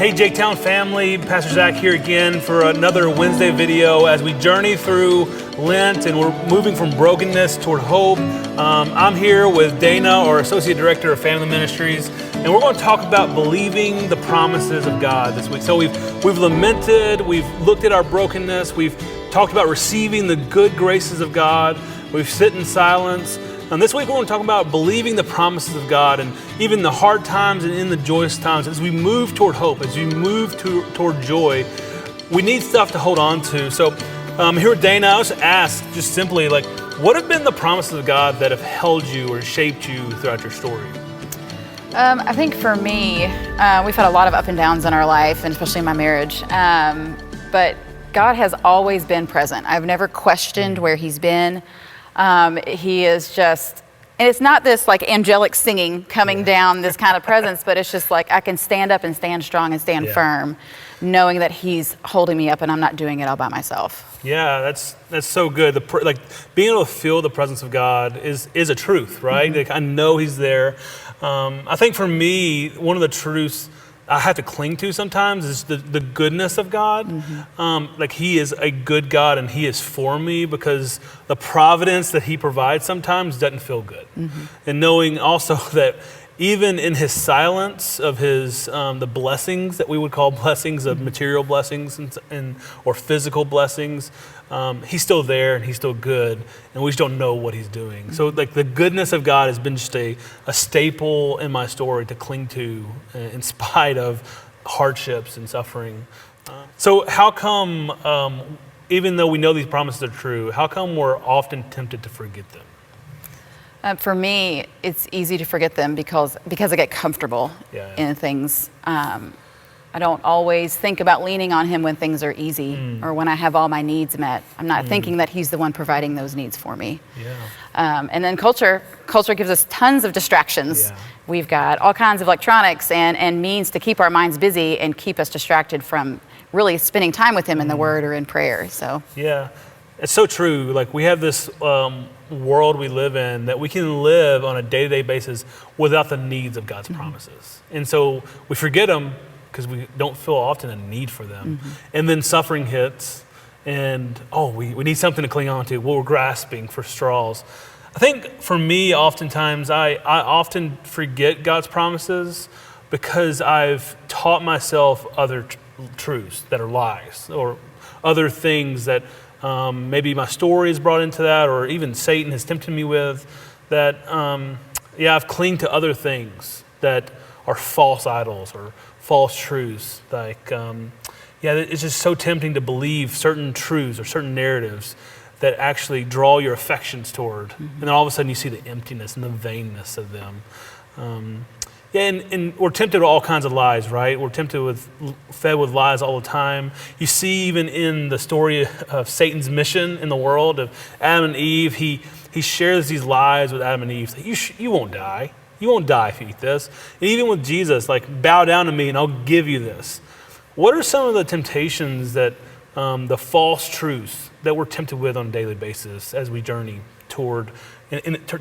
Hey J-Town family, Pastor Zach here again for another Wednesday video as we journey through Lent and we're moving from brokenness toward hope. I'm here with Dana, our Associate Director of Family Ministries, and we're going to talk about believing the promises of God this week. So we've lamented, we've looked at our brokenness, we've talked about receiving the good graces of God, we've sit in silence. And this week we're going to talk about believing the promises of God and even the hard times and in the joyous times. As we move toward hope, as we move toward joy, we need stuff to hold on to. So here with Dana, I was asked just simply, what have been the promises of God that have held you or shaped you throughout your story? I think for me, we've had a lot of up and downs in our life, and especially in my marriage. But God has always been present. I've never questioned where He's been. He is just, and it's not this angelic singing coming down, this kind of presence, but it's just I can stand up and stand strong and stand firm, knowing that He's holding me up and I'm not doing it all by myself. Yeah, that's so good. Being able to feel the presence of God is a truth, right? Mm-hmm. I know He's there. I think for me, one of the truths I have to cling to sometimes is the goodness of God. Mm-hmm. He is a good God and He is for me, because the providence that He provides sometimes doesn't feel good. Mm-hmm. And knowing also that even in His silence of His, the blessings that we would call blessings of material blessings or physical blessings, He's still there and He's still good, and we just don't know what He's doing. Mm-hmm. So the goodness of God has been just a staple in my story to cling to in spite of hardships and suffering. So how come, even though we know these promises are true, how come we're often tempted to forget them? For me, it's easy to forget them because I get comfortable in things. I don't always think about leaning on Him when things are easy or when I have all my needs met. I'm not thinking that He's the one providing those needs for me. Yeah. And then culture gives us tons of distractions. Yeah. We've got all kinds of electronics and means to keep our minds busy and keep us distracted from really spending time with Him in the Word or in prayer. So yeah, it's so true. We have this world we live in that we can live on a day-to-day basis without the needs of God's promises. And so we forget them because we don't feel often a need for them. And then suffering hits and, we need something to cling on to. We're grasping for straws. I think for me, oftentimes, I often forget God's promises because I've taught myself other truths that are lies, or other things that maybe my story is brought into that, or even Satan has tempted me with, that, I've clinged to other things that are false idols or false truths. It's just so tempting to believe certain truths or certain narratives that actually draw your affections toward. And then all of a sudden you see the emptiness and the vainness of them. And we're tempted with all kinds of lies, right? We're fed with lies all the time. You see, even in the story of Satan's mission in the world of Adam and Eve, he shares these lies with Adam and Eve. You won't die. You won't die if you eat this. And even with Jesus, bow down to me and I'll give you this. What are some of the temptations that, the false truths that we're tempted with on a daily basis as we journey toward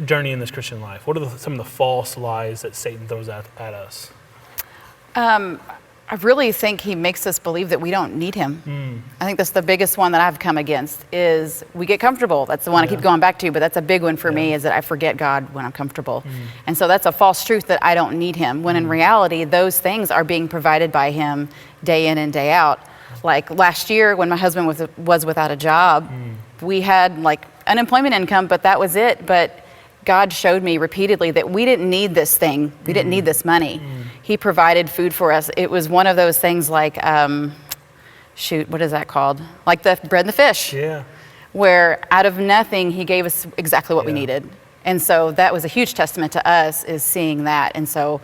journey in this Christian life? What are some of the false lies that Satan throws at us? I really think he makes us believe that we don't need Him. I think that's the biggest one that I've come against, is we get comfortable. That's the one I keep going back to, but that's a big one for me, is that I forget God when I'm comfortable. And so that's a false truth that I don't need Him, when in reality, those things are being provided by Him day in and day out. Last year when my husband was without a job, we had unemployment income, but that was it. But God showed me repeatedly that we didn't need this thing. We didn't need this money. He provided food for us. It was one of those things what is that called? Like the bread and the fish. Yeah. Where out of nothing, He gave us exactly what we needed. And so that was a huge testament to us, is seeing that. And so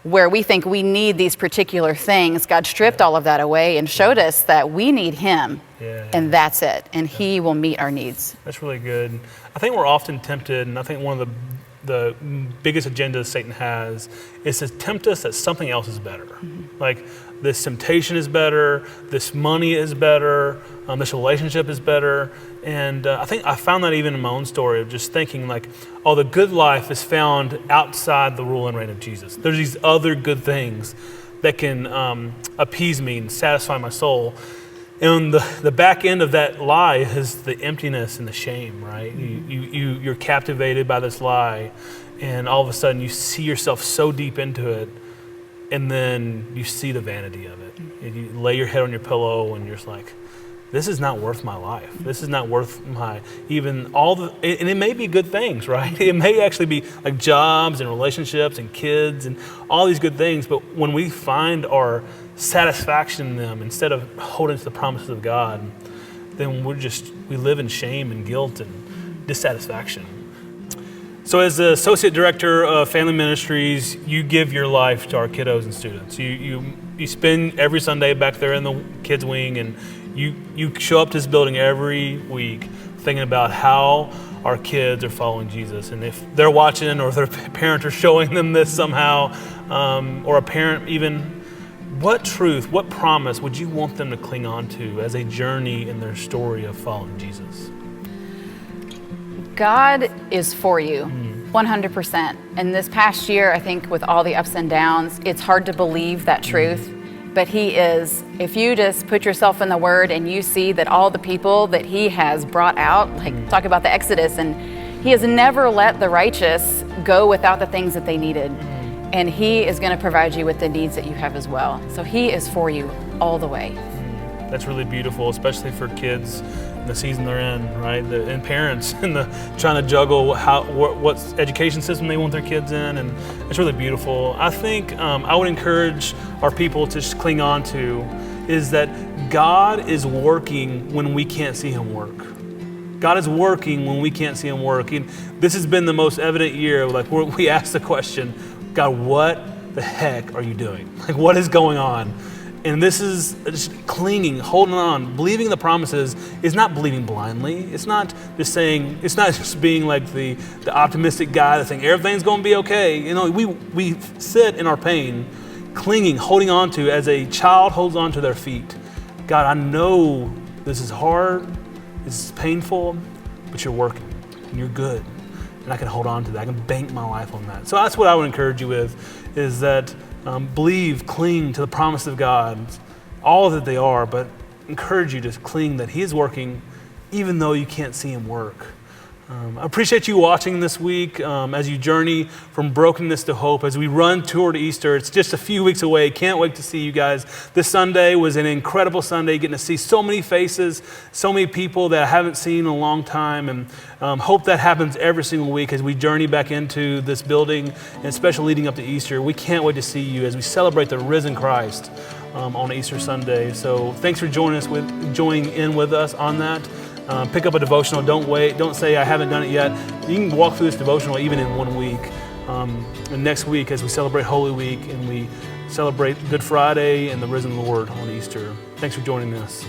where we think we need these particular things, God stripped all of that away and showed us that we need Him, and that's it. And He will meet our needs. That's really good. I think we're often tempted, and I think one of the biggest agendas Satan has is to tempt us that something else is better. This temptation is better, this money is better, this relationship is better. And I think I found that even in my own story of just thinking the good life is found outside the rule and reign of Jesus. There's these other good things that can appease me and satisfy my soul. And the back end of that lie is the emptiness and the shame, right? You're captivated by this lie, and all of a sudden you see yourself so deep into it, and then you see the vanity of it. And you lay your head on your pillow and you're just like, this is not worth my life. This is not worth my, even all the, and it may be good things, right? It may actually be like jobs and relationships and kids and all these good things, but when we find our satisfaction in them instead of holding to the promises of God, then we live in shame and guilt and dissatisfaction. So as the Associate Director of Family Ministries, you give your life to our kiddos and students. You spend every Sunday back there in the kids wing, and you show up to this building every week thinking about how our kids are following Jesus. And if they're watching or their parents are showing them this somehow, or a parent even, what truth, what promise would you want them to cling on to as they journey in their story of following Jesus? God is for you, 100%. And this past year, I think with all the ups and downs, it's hard to believe that truth. But He is, if you just put yourself in the Word and you see that all the people that He has brought out, like talk about the Exodus, and He has never let the righteous go without the things that they needed. And He is going to provide you with the needs that you have as well. So He is for you all the way. That's really beautiful, especially for kids in the season they're in, right? And parents and trying to juggle what education system they want their kids in, and it's really beautiful. I think I would encourage our people to just cling on to is that God is working when we can't see Him work. God is working when we can't see Him work. And this has been the most evident year, like where we ask the question, God, what the heck are you doing? Like, what is going on? And this is just clinging, holding on, believing the promises is not believing blindly. It's not just saying, it's not just being like the optimistic guy that's saying everything's going to be okay. You know, we sit in our pain, clinging, holding on to as a child holds on to their feet. God, I know this is hard, this is painful, but you're working and you're good. And I can hold on to that. I can bank my life on that. So that's what I would encourage you with, is that believe, cling to the promise of God, all that they are, but encourage you to cling that He is working even though you can't see Him work. I appreciate you watching this week as you journey from brokenness to hope, as we run toward Easter. It's just a few weeks away. Can't wait to see you guys. This Sunday was an incredible Sunday, getting to see so many faces, so many people that I haven't seen in a long time, and hope that happens every single week as we journey back into this building, and especially leading up to Easter. We can't wait to see you as we celebrate the risen Christ on Easter Sunday. So thanks for joining in with us on that. Pick up a devotional. Don't wait. Don't say, I haven't done it yet. You can walk through this devotional even in 1 week. And next week, as we celebrate Holy Week and we celebrate Good Friday and the risen Lord on Easter. Thanks for joining us.